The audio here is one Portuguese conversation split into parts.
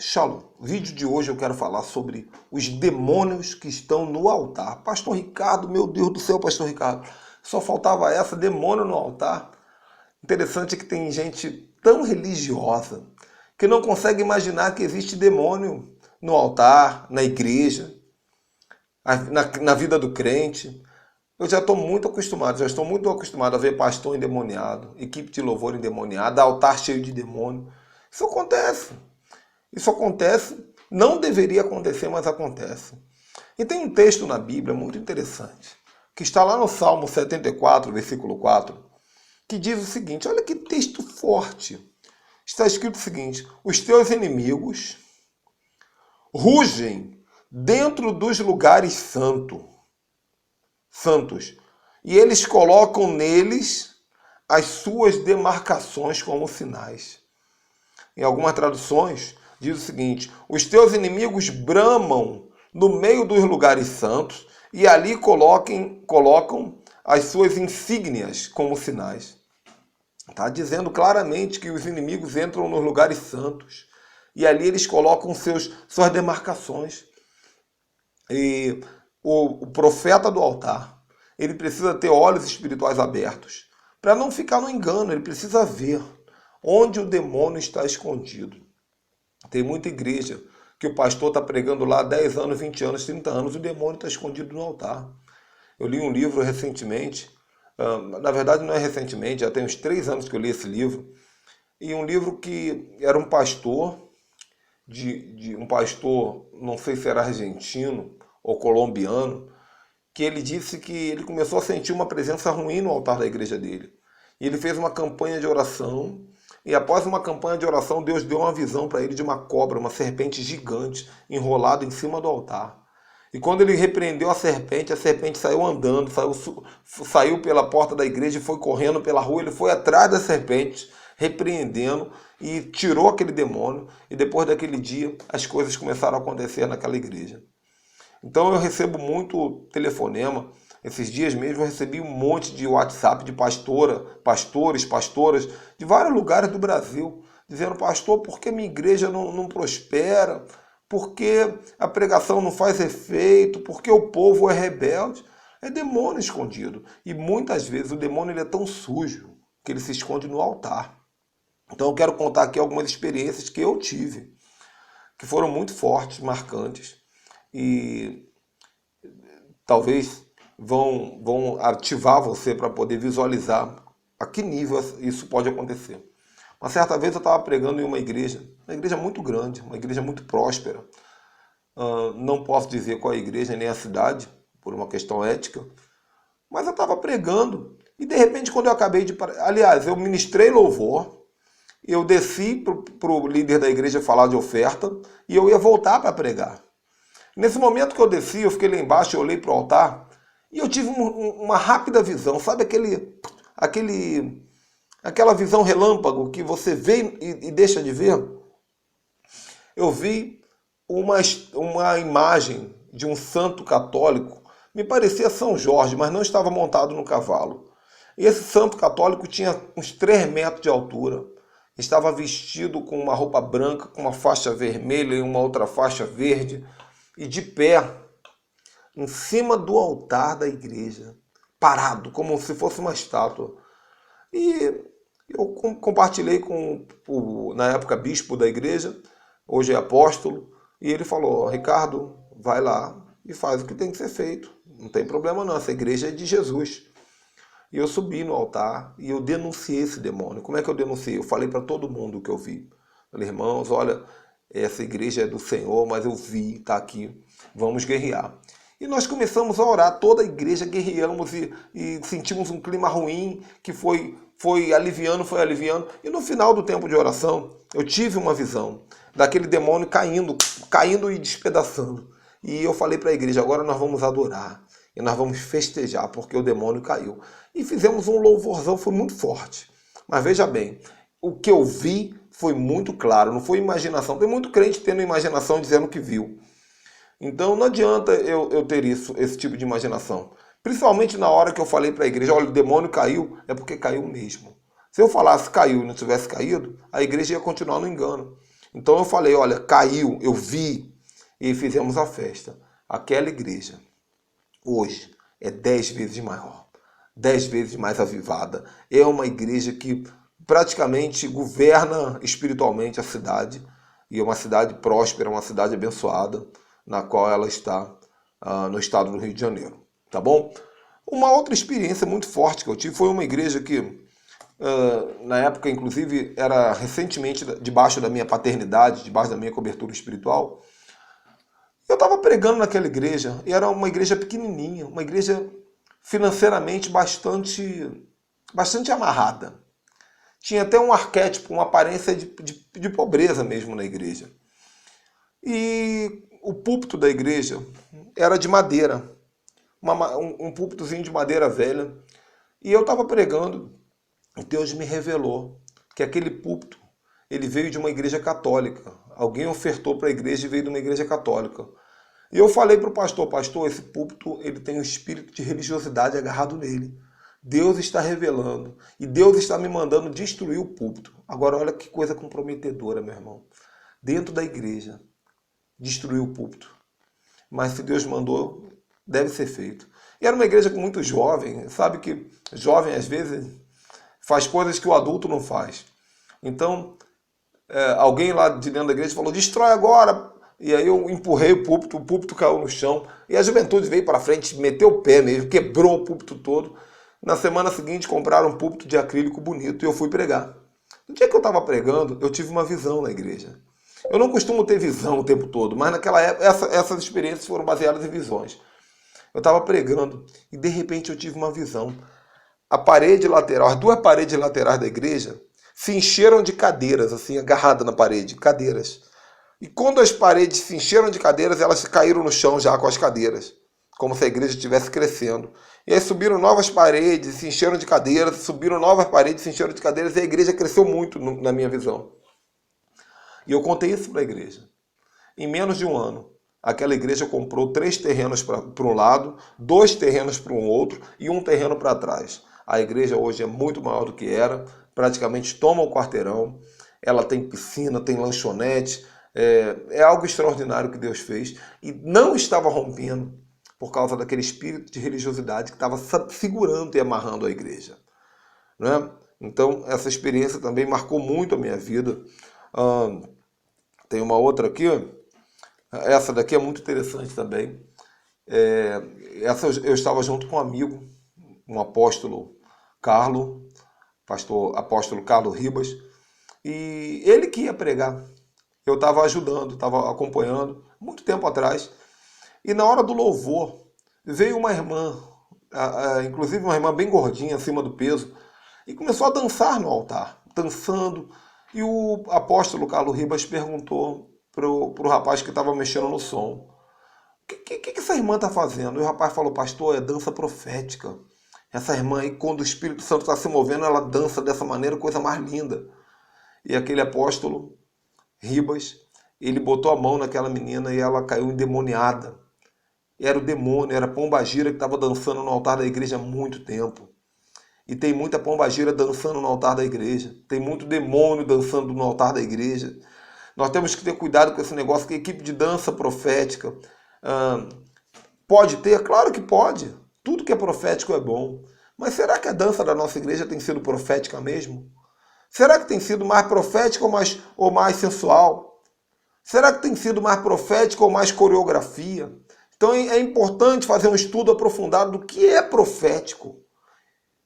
Shalom. No vídeo de hoje eu quero falar sobre os demônios que estão no altar. Pastor Ricardo, meu Deus do céu, Pastor Ricardo, só faltava essa, demônio no altar. Interessante que tem gente tão religiosa que não consegue imaginar que existe demônio no altar, na igreja, na vida do crente. Eu já estou muito acostumado a ver pastor endemoniado, equipe de louvor endemoniada, altar cheio de demônio. Isso acontece. Isso acontece, não deveria acontecer, mas acontece. E tem um texto na Bíblia muito interessante, que está lá no Salmo 74, versículo 4, que diz o seguinte, olha que texto forte. Está escrito o seguinte, os teus inimigos rugem dentro dos lugares santos, e eles colocam neles as suas demarcações como sinais. Em algumas traduções, diz o seguinte, os teus inimigos bramam no meio dos lugares santos e ali colocam as suas insígnias como sinais. Está dizendo claramente que os inimigos entram nos lugares santos e ali eles colocam suas demarcações. E o profeta do altar, ele precisa ter olhos espirituais abertos para não ficar no engano, ele precisa ver onde o demônio está escondido. Tem muita igreja que o pastor está pregando lá 10 anos, 20 anos, 30 anos, o demônio está escondido no altar. Eu li um livro recentemente, na verdade não é recentemente, já tem uns 3 anos que eu li esse livro, e um livro que era um pastor, um pastor, não sei se era argentino ou colombiano, que ele disse que ele começou a sentir uma presença ruim no altar da igreja dele. E ele fez uma campanha de oração, e após uma campanha de oração, Deus deu uma visão para ele de uma cobra, uma serpente gigante, enrolada em cima do altar. E quando ele repreendeu a serpente saiu andando, saiu pela porta da igreja e foi correndo pela rua. Ele foi atrás da serpente, repreendendo, e tirou aquele demônio. E depois daquele dia, as coisas começaram a acontecer naquela igreja. Então eu recebo muito telefonema. Esses dias mesmo eu recebi um monte de WhatsApp de pastores, pastoras de vários lugares do Brasil, dizendo, pastor, por que minha igreja não prospera? Por que a pregação não faz efeito? Por que o povo é rebelde? É demônio escondido. E muitas vezes o demônio ele é tão sujo que ele se esconde no altar. Então eu quero contar aqui algumas experiências que eu tive, que foram muito fortes, marcantes, e talvez vão ativar você para poder visualizar a que nível isso pode acontecer. Uma certa vez eu estava pregando em uma igreja muito grande, uma igreja muito próspera. Não posso dizer qual é a igreja nem a cidade, por uma questão ética, mas eu estava pregando e de repente quando eu acabei de... Aliás, eu ministrei louvor, eu desci para o líder da igreja falar de oferta e eu ia voltar para pregar. Nesse momento que eu desci, eu fiquei lá embaixo, eu olhei para o altar e eu tive uma rápida visão, sabe aquela visão relâmpago que você vê e deixa de ver? Eu vi uma imagem de um santo católico, me parecia São Jorge, mas não estava montado no cavalo. E esse santo católico tinha uns 3 metros de altura, estava vestido com uma roupa branca, com uma faixa vermelha e uma outra faixa verde, e de pé, em cima do altar da igreja, parado, como se fosse uma estátua. E eu compartilhei com o, na época, bispo da igreja, hoje é apóstolo, e ele falou, Ricardo, vai lá e faz o que tem que ser feito. Não tem problema não, essa igreja é de Jesus. E eu subi no altar e eu denunciei esse demônio. Como é que eu denunciei? Eu falei para todo mundo o que eu vi. Falei, irmãos, olha, essa igreja é do Senhor, mas eu vi, está aqui, vamos guerrear. E nós começamos a orar, toda a igreja guerreamos e sentimos um clima ruim que foi aliviando. E no final do tempo de oração, eu tive uma visão daquele demônio caindo e despedaçando. E eu falei para a igreja, agora nós vamos adorar e nós vamos festejar, porque o demônio caiu. E fizemos um louvorzão, foi muito forte. Mas veja bem, o que eu vi foi muito claro, não foi imaginação. Tem muito crente tendo imaginação dizendo que viu. Então não adianta eu ter esse tipo de imaginação. Principalmente na hora que eu falei para a igreja, olha, o demônio caiu, é porque caiu mesmo. Se eu falasse caiu e não tivesse caído, a igreja ia continuar no engano. Então eu falei, olha, caiu, eu vi, e fizemos a festa. Aquela igreja, hoje, é 10 vezes maior, 10 vezes mais avivada. É uma igreja que praticamente governa espiritualmente a cidade, e é uma cidade próspera, uma cidade abençoada, na qual ela está no estado do Rio de Janeiro. Tá bom? Uma outra experiência muito forte que eu tive foi uma igreja que, na época, inclusive, era recentemente debaixo da minha paternidade, debaixo da minha cobertura espiritual. Eu estava pregando naquela igreja, e era uma igreja pequenininha, uma igreja financeiramente bastante amarrada. Tinha até um arquétipo, uma aparência de pobreza mesmo na igreja. E o púlpito da igreja era de madeira, um púlpitozinho de madeira velha. E eu estava pregando, e Deus me revelou que aquele púlpito ele veio de uma igreja católica. Alguém ofertou para a igreja e veio de uma igreja católica. E eu falei para o pastor, esse púlpito ele tem um espírito de religiosidade agarrado nele. Deus está revelando e Deus está me mandando destruir o púlpito. Agora olha que coisa comprometedora, meu irmão. Dentro da igreja, destruir o púlpito. Mas se Deus mandou, deve ser feito. E era uma igreja com muito jovem, sabe que jovem às vezes faz coisas que o adulto não faz. Então, alguém lá de dentro da igreja falou, destrói agora. E aí eu empurrei o púlpito caiu no chão. E a juventude veio para frente, meteu o pé mesmo, quebrou o púlpito todo. Na semana seguinte compraram um púlpito de acrílico bonito e eu fui pregar. No dia que eu estava pregando, eu tive uma visão na igreja. Eu não costumo ter visão o tempo todo, mas naquela época essas experiências foram baseadas em visões. Eu estava pregando e de repente eu tive uma visão. A parede lateral, as duas paredes laterais da igreja se encheram de cadeiras, assim, agarradas na parede, cadeiras. E quando as paredes se encheram de cadeiras, elas caíram no chão já com as cadeiras, como se a igreja estivesse crescendo. E aí subiram novas paredes, se encheram de cadeiras, subiram novas paredes, se encheram de cadeiras, e a igreja cresceu muito na minha visão. E eu contei isso para a igreja. Em menos de um ano, aquela igreja comprou 3 terrenos para um lado, 2 terrenos para um outro e um terreno para trás. A igreja hoje é muito maior do que era, praticamente toma o quarteirão, ela tem piscina, tem lanchonete, é algo extraordinário que Deus fez e não estava rompendo por causa daquele espírito de religiosidade que estava segurando e amarrando a igreja. Né? Então, essa experiência também marcou muito a minha vida. Tem uma outra aqui, essa daqui é muito interessante também. Essa eu estava junto com um amigo, um apóstolo Carlos, apóstolo Carlos Ribas, e ele que ia pregar. Eu estava ajudando, estava acompanhando, muito tempo atrás. E na hora do louvor, veio uma irmã, inclusive uma irmã bem gordinha, acima do peso, e começou a dançar no altar, dançando. E o apóstolo Carlos Ribas perguntou pro rapaz que estava mexendo no som, o que essa irmã está fazendo? E o rapaz falou, pastor, é dança profética. Essa irmã aí, quando o Espírito Santo está se movendo, ela dança dessa maneira, coisa mais linda. E aquele apóstolo Ribas, ele botou a mão naquela menina e ela caiu endemoniada. Era o demônio, era a pombagira que estava dançando no altar da igreja há muito tempo. E tem muita pombagira dançando no altar da igreja. Tem muito demônio dançando no altar da igreja. Nós temos que ter cuidado com esse negócio, que a equipe de dança profética pode ter? Claro que pode. Tudo que é profético é bom. Mas será que a dança da nossa igreja tem sido profética mesmo? Será que tem sido mais profética ou mais sensual? Será que tem sido mais profética ou mais coreografia? Então é importante fazer um estudo aprofundado do que é profético.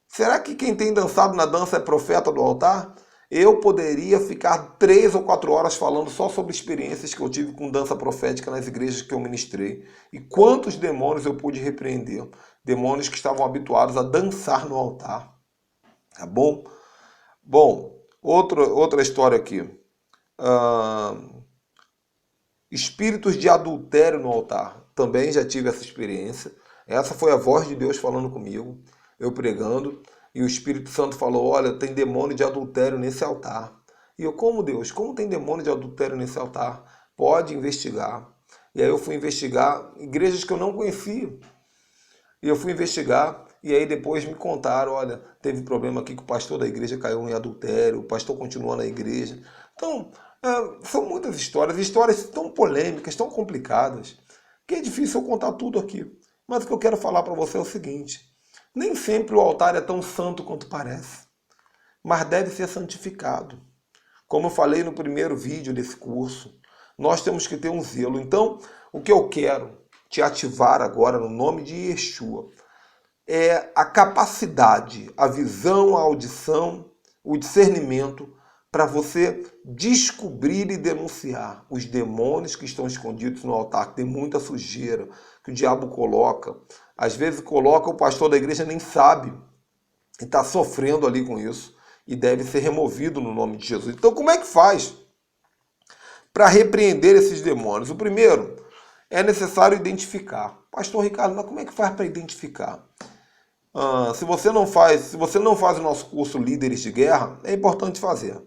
Será que quem tem dançado na dança é profeta do altar? Eu poderia ficar 3 ou 4 horas falando só sobre experiências que eu tive com dança profética nas igrejas que eu ministrei. E quantos demônios eu pude repreender. Demônios que estavam habituados a dançar no altar. Tá bom? Bom, outra história aqui. Espíritos de adultério no altar. Também já tive essa experiência. Essa foi a voz de Deus falando comigo, eu pregando, e o Espírito Santo falou, olha, tem demônio de adultério nesse altar. E eu, como Deus? Como tem demônio de adultério nesse altar? Pode investigar. E aí eu fui investigar igrejas que eu não conhecia. E eu fui investigar, e aí depois me contaram, olha, teve problema aqui que o pastor da igreja caiu em adultério, o pastor continuou na igreja. Então, São muitas histórias tão polêmicas, tão complicadas, que é difícil eu contar tudo aqui. Mas o que eu quero falar para você é o seguinte: nem sempre o altar é tão santo quanto parece, mas deve ser santificado. Como eu falei no primeiro vídeo desse curso, nós temos que ter um zelo. Então, o que eu quero te ativar agora no nome de Yeshua é a capacidade, a visão, a audição, o discernimento para você descobrir e denunciar os demônios que estão escondidos no altar, que tem muita sujeira, que o diabo coloca. Às vezes coloca, o pastor da igreja nem sabe e está sofrendo ali com isso e deve ser removido no nome de Jesus. Então, como é que faz para repreender esses demônios? O primeiro, é necessário identificar. Pastor Ricardo, mas como é que faz para identificar? Se você não faz o nosso curso Líderes de Guerra, é importante fazer.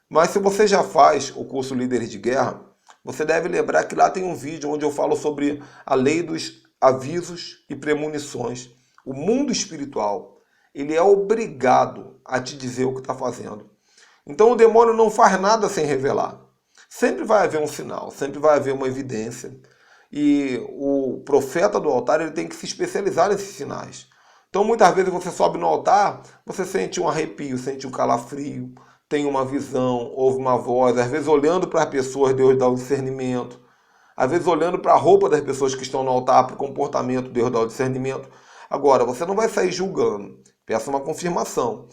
Mas se você já faz o curso Líderes de Guerra, você deve lembrar que lá tem um vídeo onde eu falo sobre a lei dos avisos e premonições. O mundo espiritual, ele é obrigado a te dizer o que está fazendo. Então o demônio não faz nada sem revelar. Sempre vai haver um sinal, sempre vai haver uma evidência. E o profeta do altar, ele tem que se especializar nesses sinais. Então muitas vezes você sobe no altar, você sente um arrepio, sente um calafrio, tem uma visão, ouve uma voz. Às vezes olhando para as pessoas, Deus dá o discernimento. Às vezes olhando para a roupa das pessoas que estão no altar, para o comportamento, Deus dá o discernimento. Agora, você não vai sair julgando. Peça uma confirmação.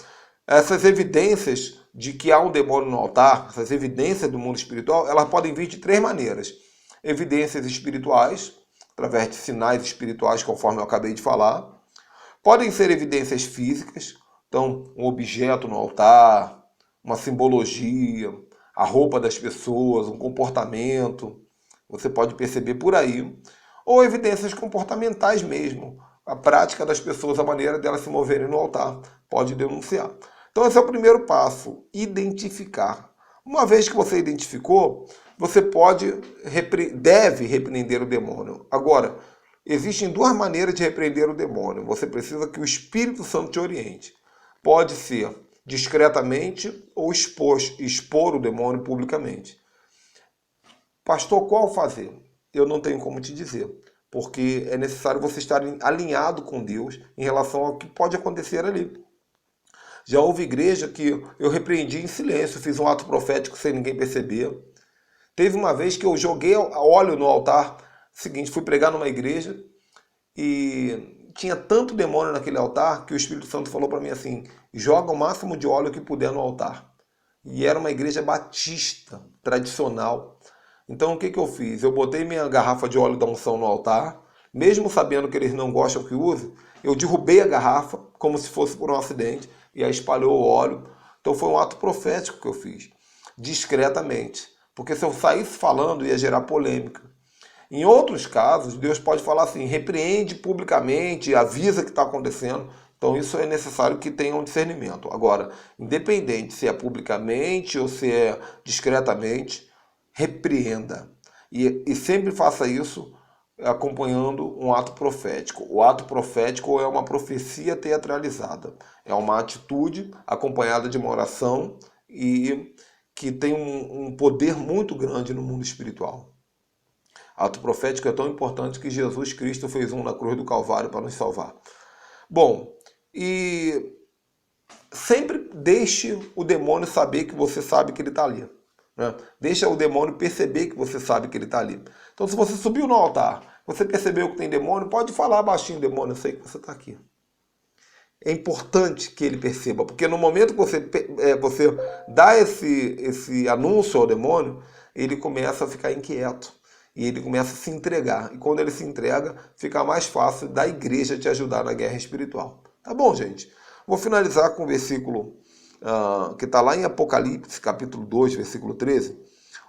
Essas evidências de que há um demônio no altar, essas evidências do mundo espiritual, elas podem vir de três maneiras. Evidências espirituais, através de sinais espirituais, conforme eu acabei de falar. Podem ser evidências físicas, então um objeto no altar, uma simbologia, a roupa das pessoas, um comportamento, você pode perceber por aí. Ou evidências comportamentais mesmo, a prática das pessoas, a maneira delas se moverem no altar, pode denunciar. Então esse é o primeiro passo, identificar. Uma vez que você identificou, você deve repreender o demônio. Agora, existem duas maneiras de repreender o demônio. Você precisa que o Espírito Santo te oriente. Pode ser discretamente ou expor o demônio publicamente. Pastor, qual fazer? Eu não tenho como te dizer, porque é necessário você estar alinhado com Deus em relação ao que pode acontecer ali. Já houve igreja que eu repreendi em silêncio, fiz um ato profético sem ninguém perceber. Teve uma vez que eu joguei óleo no altar. Seguinte, fui pregar numa igreja e tinha tanto demônio naquele altar que o Espírito Santo falou para mim assim: joga o máximo de óleo que puder no altar. E era uma igreja batista, tradicional. Então o que eu fiz? Eu botei minha garrafa de óleo da unção no altar, mesmo sabendo que eles não gostam que use, eu derrubei a garrafa como se fosse por um acidente e aí espalhou o óleo. Então foi um ato profético que eu fiz, discretamente. Porque se eu saísse falando ia gerar polêmica. Em outros casos, Deus pode falar assim: repreende publicamente, avisa que está acontecendo. Então isso é necessário que tenha um discernimento. Agora, independente se é publicamente ou se é discretamente, repreenda. E sempre faça isso acompanhando um ato profético. O ato profético é uma profecia teatralizada. É uma atitude acompanhada de uma oração e que tem um poder muito grande no mundo espiritual. Ato profético é tão importante que Jesus Cristo fez um na cruz do Calvário para nos salvar. Bom, e sempre deixe o demônio saber que você sabe que ele está ali. Né? Deixa o demônio perceber que você sabe que ele está ali. Então, se você subiu no altar, você percebeu que tem demônio, pode falar baixinho: demônio, eu sei que você está aqui. É importante que ele perceba, porque no momento que você dá esse anúncio ao demônio, ele começa a ficar inquieto. E ele começa a se entregar. E quando ele se entrega, fica mais fácil da igreja te ajudar na guerra espiritual. Tá bom, gente? Vou finalizar com o versículo que está lá em Apocalipse, capítulo 2, versículo 13,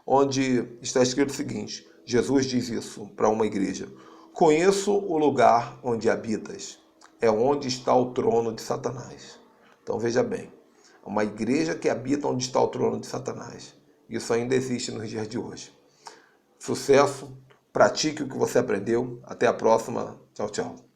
onde está escrito o seguinte: Jesus diz isso para uma igreja: conheço o lugar onde habitas, é onde está o trono de Satanás. Então veja bem, uma igreja que habita onde está o trono de Satanás. Isso ainda existe nos dias de hoje. Sucesso, pratique o que você aprendeu. Até a próxima. Tchau, tchau.